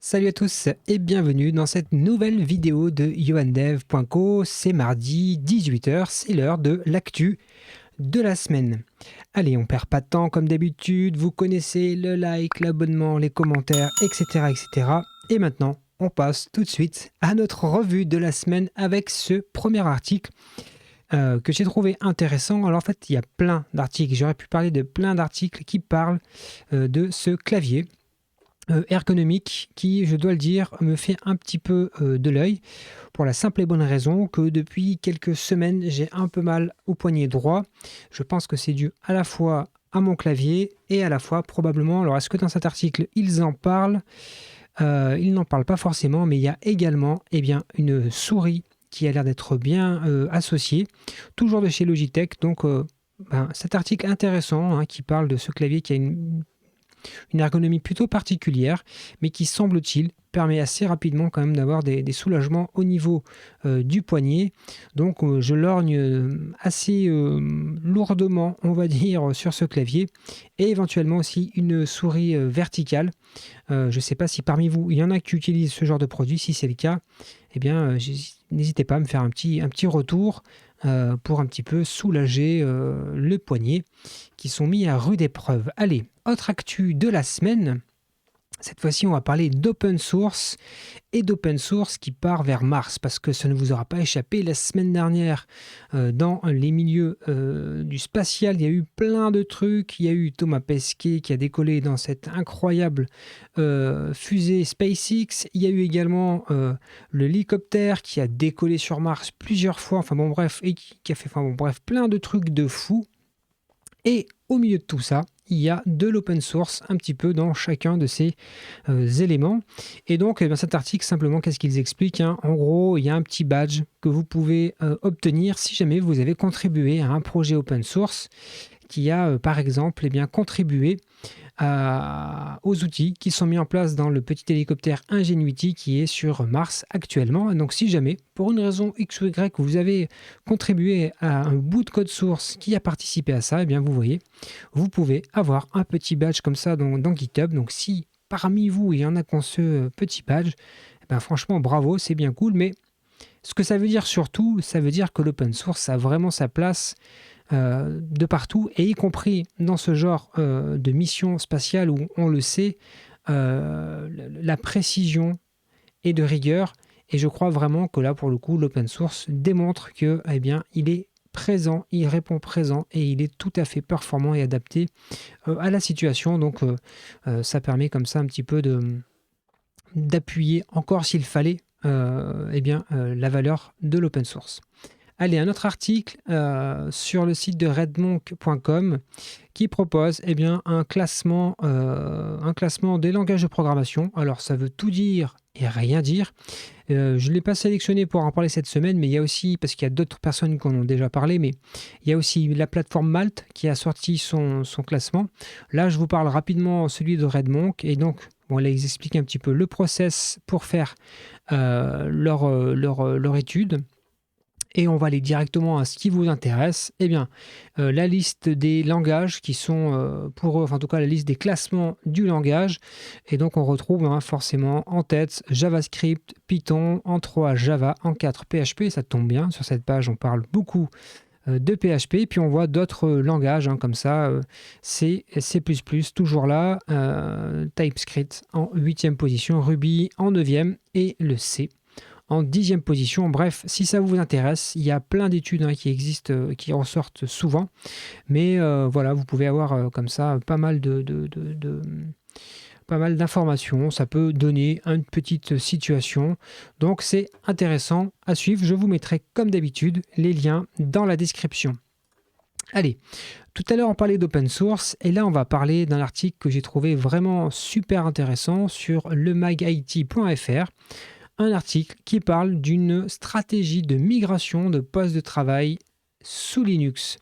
Salut à tous et bienvenue dans cette nouvelle vidéo de yohandev.co. C'est mardi 18h, c'est l'heure de l'actu de la semaine. Allez, on perd pas de temps comme d'habitude, vous connaissez le like, l'abonnement, les commentaires, etc. etc. Et maintenant, on passe tout de suite à notre revue de la semaine avec ce premier article que j'ai trouvé intéressant. Alors en fait, il y a plein d'articles, j'aurais pu parler de plein d'articles qui parlent de ce clavier ergonomique qui, je dois le dire, me fait un petit peu de l'œil pour la simple et bonne raison que depuis quelques semaines, j'ai un peu mal au poignet droit. Je pense que c'est dû à la fois à mon clavier et à la fois probablement, alors est-ce que dans cet article ils en parlent? Ils n'en parlent pas forcément, mais il y a également une souris qui a l'air d'être bien associée, toujours de chez Logitech. Donc cet article intéressant qui parle de ce clavier qui a une ergonomie plutôt particulière, mais qui, semble-t-il, permet assez rapidement quand même d'avoir des soulagements au niveau du poignet. Donc je lorgne assez lourdement, on va dire, sur ce clavier, et éventuellement aussi une souris verticale. Je ne sais pas si parmi vous, il y en a qui utilisent ce genre de produit. Si c'est le cas, eh bien, n'hésitez pas à me faire un petit retour pour un petit peu soulager le poignet qui sont mis à rude épreuve. Allez, autre actu de la semaine. Cette fois-ci, on va parler d'open source et d'open source qui part vers Mars, parce que ça ne vous aura pas échappé. La semaine dernière, dans les milieux du spatial, il y a eu plein de trucs. Il y a eu Thomas Pesquet qui a décollé dans cette incroyable fusée SpaceX. Il y a eu également l'hélicoptère qui a décollé sur Mars plusieurs fois. Enfin bon, bref, et qui a fait plein de trucs de fou. Et au milieu de tout ça, il y a de l'open source un petit peu dans chacun de ces éléments. Et donc, cet article, simplement, qu'est-ce qu'ils expliquent, En gros, il y a un petit badge que vous pouvez obtenir si jamais vous avez contribué à un projet open source qui a, par exemple, contribué aux outils qui sont mis en place dans le petit hélicoptère Ingenuity qui est sur Mars actuellement. Donc si jamais, pour une raison X ou Y, vous avez contribué à un bout de code source qui a participé à ça, vous voyez, vous pouvez avoir un petit badge comme ça dans GitHub. Donc si parmi vous, il y en a qui ont ce petit badge, franchement, bravo, c'est bien cool. Mais ce que ça veut dire surtout, ça veut dire que l'open source a vraiment sa place de partout, et y compris dans ce genre de mission spatiale où on le sait, la précision est de rigueur. Et je crois vraiment que là, pour le coup, l'open source démontre que, il est présent, il répond présent et il est tout à fait performant et adapté à la situation. Donc, ça permet comme ça un petit peu d'appuyer encore s'il fallait la valeur de l'open source. Allez, un autre article sur le site de redmonk.com qui propose un classement des langages de programmation. Alors, ça veut tout dire et rien dire. Je ne l'ai pas sélectionné pour en parler cette semaine, mais il y a aussi, parce qu'il y a d'autres personnes qui en ont déjà parlé, mais il y a aussi la plateforme Malte qui a sorti son classement. Là, je vous parle rapidement celui de Redmonk. Et donc, là, ils expliquent un petit peu le process pour faire leur étude. Et on va aller directement à ce qui vous intéresse. La liste des langages qui sont pour eux, en tout cas la liste des classements du langage. Et donc on retrouve forcément en tête JavaScript, Python, en 3 Java, en 4 PHP. Ça tombe bien, sur cette page on parle beaucoup de PHP. Puis on voit d'autres langages comme ça, C, C++, toujours là, TypeScript en 8e position, Ruby en 9e et le C en 10e position. Bref, si ça vous intéresse, il y a plein d'études qui existent, qui ressortent souvent. Mais vous pouvez avoir comme ça pas mal pas mal d'informations. Ça peut donner une petite situation. Donc c'est intéressant à suivre. Je vous mettrai comme d'habitude les liens dans la description. Allez, tout à l'heure on parlait d'open source et là on va parler d'un article que j'ai trouvé vraiment super intéressant sur lemagit.fr. Un article qui parle d'une stratégie de migration de postes de travail sous Linux.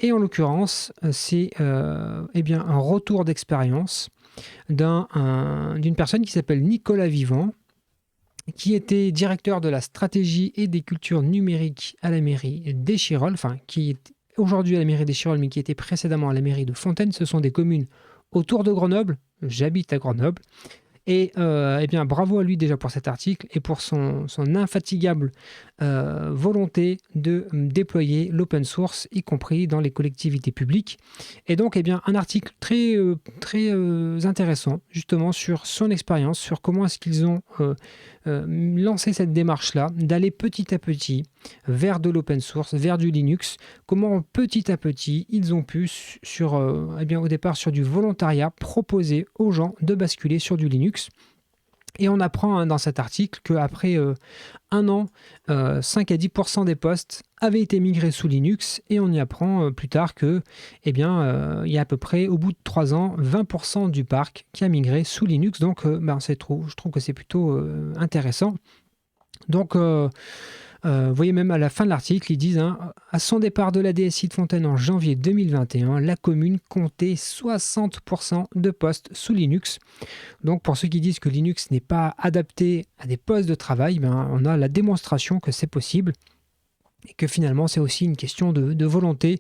Et en l'occurrence, c'est un retour d'expérience d'une personne qui s'appelle Nicolas Vivant, qui était directeur de la stratégie et des cultures numériques à la mairie d'Échirolles, qui est aujourd'hui à la mairie d'Échirolles, mais qui était précédemment à la mairie de Fontaine. Ce sont des communes autour de Grenoble. J'habite à Grenoble. Et eh bien, bravo à lui déjà pour cet article et pour son infatigable volonté de déployer l'open source, y compris dans les collectivités publiques. Et donc, eh bien, un article très intéressant, justement, sur son expérience, sur comment est-ce qu'ils ont lancé cette démarche-là, d'aller petit à petit vers de l'open source, vers du Linux, comment petit à petit, ils ont pu, eh bien, au départ, sur du volontariat, proposer aux gens de basculer sur du Linux. Et on apprend dans cet article qu'après un an, 5 à 10% des postes avaient été migrés sous Linux, et on y apprend plus tard que, eh bien, il y a à peu près, au bout de 3 ans, 20% du parc qui a migré sous Linux. Donc, je trouve que c'est plutôt intéressant. Donc, vous voyez, même à la fin de l'article, ils disent à son départ de la DSI de Fontaine en janvier 2021, la commune comptait 60% de postes sous Linux. Donc pour ceux qui disent que Linux n'est pas adapté à des postes de travail, on a la démonstration que c'est possible et que finalement c'est aussi une question de volonté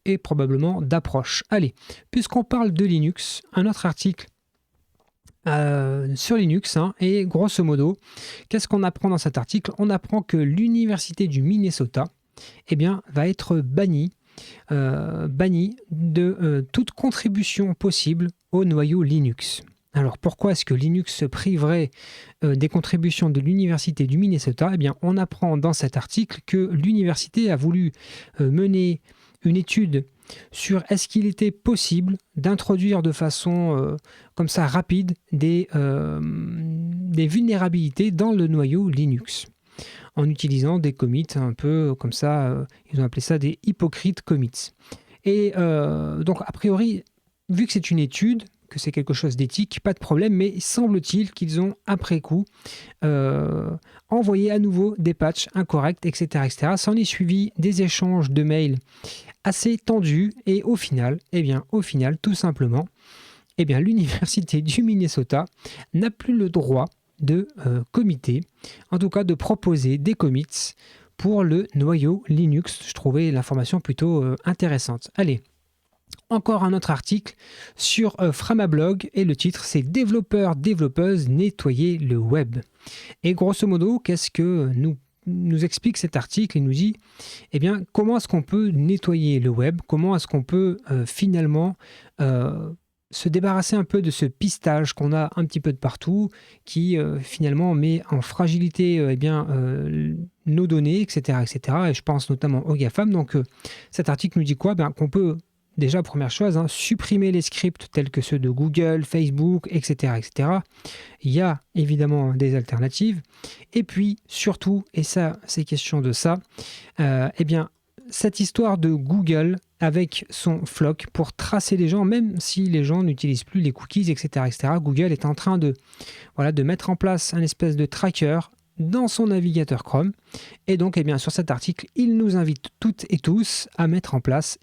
et probablement d'approche. Allez, puisqu'on parle de Linux, un autre article sur Linux, et grosso modo, qu'est-ce qu'on apprend dans cet article? On apprend que l'université du Minnesota, eh bien, va être bannie de toute contribution possible au noyau Linux. Alors pourquoi est-ce que Linux se priverait des contributions de l'université du Minnesota? Eh bien, on apprend dans cet article que l'université a voulu mener une étude sur est-ce qu'il était possible d'introduire de façon comme ça rapide des vulnérabilités dans le noyau Linux en utilisant des commits un peu comme ça, ils ont appelé ça des hypocrites commits. Et donc a priori, vu que c'est une étude, que c'est quelque chose d'éthique, pas de problème, mais semble-t-il qu'ils ont après coup envoyé à nouveau des patchs incorrects, etc. etc. S'en est suivi des échanges de mails assez tendus, et au final, tout simplement, l'université du Minnesota n'a plus le droit de commiter, en tout cas de proposer des commits pour le noyau Linux. Je trouvais l'information plutôt intéressante. Allez, encore un autre article sur Framablog, et le titre c'est « Développeuses, nettoyer le web ». Et grosso modo, qu'est-ce que nous explique cet article? Il nous dit, eh bien, comment est-ce qu'on peut nettoyer le web? Comment est-ce qu'on peut finalement se débarrasser un peu de ce pistage qu'on a un petit peu de partout, qui finalement met en fragilité nos données, etc., etc. Et je pense notamment aux GAFAM. Donc cet article nous dit quoi? Qu'on peut déjà, première chose, supprimer les scripts tels que ceux de Google, Facebook, etc., etc. Il y a évidemment des alternatives. Et puis, surtout, et ça, c'est question de ça, cette histoire de Google avec son Flock pour tracer les gens, même si les gens n'utilisent plus les cookies, etc., etc. Google est en train de mettre en place un espèce de tracker dans son navigateur Chrome. Et donc, sur cet article, il nous invite toutes et tous à mettre en place,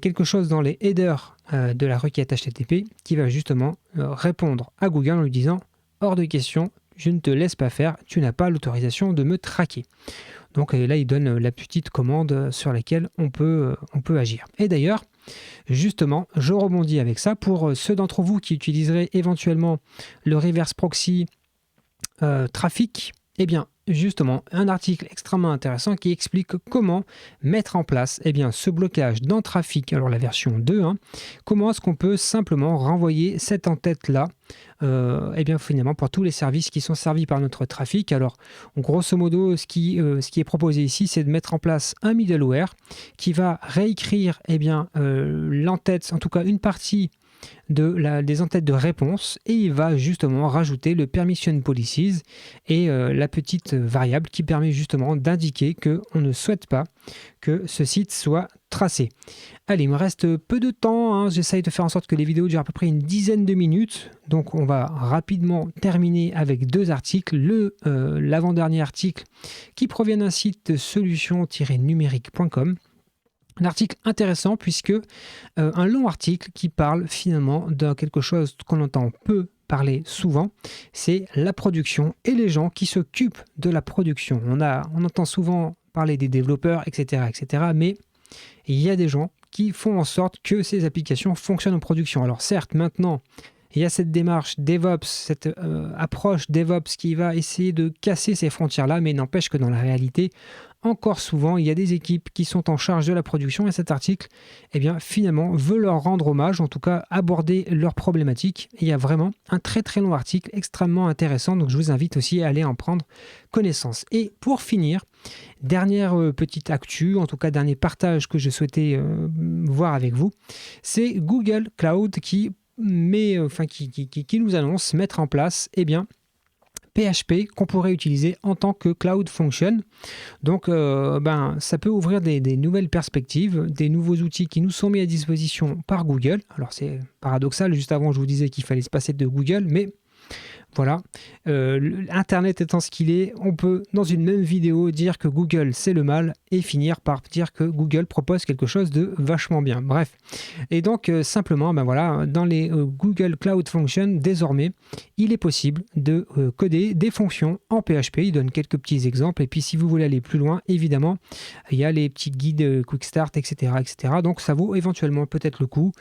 quelque chose dans les headers de la requête HTTP qui va justement répondre à Google en lui disant « Hors de question, je ne te laisse pas faire, tu n'as pas l'autorisation de me traquer ». Donc là, il donne la petite commande sur laquelle on peut agir. Et d'ailleurs, justement, je rebondis avec ça. Pour ceux d'entre vous qui utiliseraient éventuellement le reverse proxy trafic, justement, un article extrêmement intéressant qui explique comment mettre en place ce blocage dans Trafic, alors la version 2, comment est-ce qu'on peut simplement renvoyer cette en-tête-là finalement pour tous les services qui sont servis par notre trafic. Alors, grosso modo, ce qui est proposé ici, c'est de mettre en place un middleware qui va réécrire l'en-tête, en tout cas une partie des en-têtes de réponse, et il va justement rajouter le permission policies et la petite variable qui permet justement d'indiquer qu'on ne souhaite pas que ce site soit tracé. Allez, il me reste peu de temps, j'essaye de faire en sorte que les vidéos durent à peu près une dizaine de minutes, donc on va rapidement terminer avec deux articles. L'avant-dernier article qui provient d'un site solution-numérique.com. Un article intéressant puisque un long article qui parle finalement de quelque chose qu'on entend peu parler souvent, c'est la production et les gens qui s'occupent de la production. On entend souvent parler des développeurs, etc., etc., mais il y a des gens qui font en sorte que ces applications fonctionnent en production. Alors certes, maintenant, il y a cette démarche DevOps, cette approche DevOps qui va essayer de casser ces frontières-là, mais n'empêche que dans la réalité, encore souvent, il y a des équipes qui sont en charge de la production et cet article, eh bien, finalement, veut leur rendre hommage, en tout cas aborder leurs problématiques. Et il y a vraiment un très très long article extrêmement intéressant, donc je vous invite aussi à aller en prendre connaissance. Et pour finir, dernière petite actu, en tout cas dernier partage que je souhaitais voir avec vous, c'est Google Cloud qui nous annonce mettre en place, eh bien, PHP qu'on pourrait utiliser en tant que Cloud Function. Donc, ça peut ouvrir des nouvelles perspectives, des nouveaux outils qui nous sont mis à disposition par Google. Alors, c'est paradoxal, juste avant, je vous disais qu'il fallait se passer de Google, mais voilà, Internet étant ce qu'il est, on peut dans une même vidéo dire que Google c'est le mal et finir par dire que Google propose quelque chose de vachement bien. Bref, et donc simplement, dans les Google Cloud Functions, désormais, il est possible de coder des fonctions en PHP. Il donne quelques petits exemples et puis si vous voulez aller plus loin, évidemment, il y a les petits guides Quick Start, etc., etc. Donc ça vaut éventuellement peut-être le coup,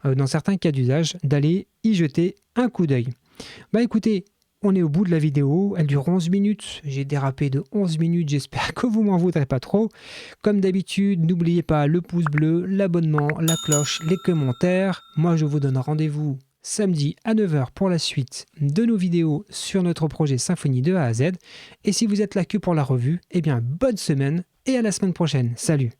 dans certains cas d'usage, d'aller y jeter un coup d'œil. Écoutez, on est au bout de la vidéo, elle dure 11 minutes, j'ai dérapé de 11 minutes, j'espère que vous m'en voudrez pas trop. Comme d'habitude, n'oubliez pas le pouce bleu, l'abonnement, la cloche, les commentaires. Moi je vous donne rendez-vous samedi à 9 h pour la suite de nos vidéos sur notre projet Symfony de A à Z. Et si vous êtes là que pour la revue, eh bien bonne semaine et à la semaine prochaine. Salut!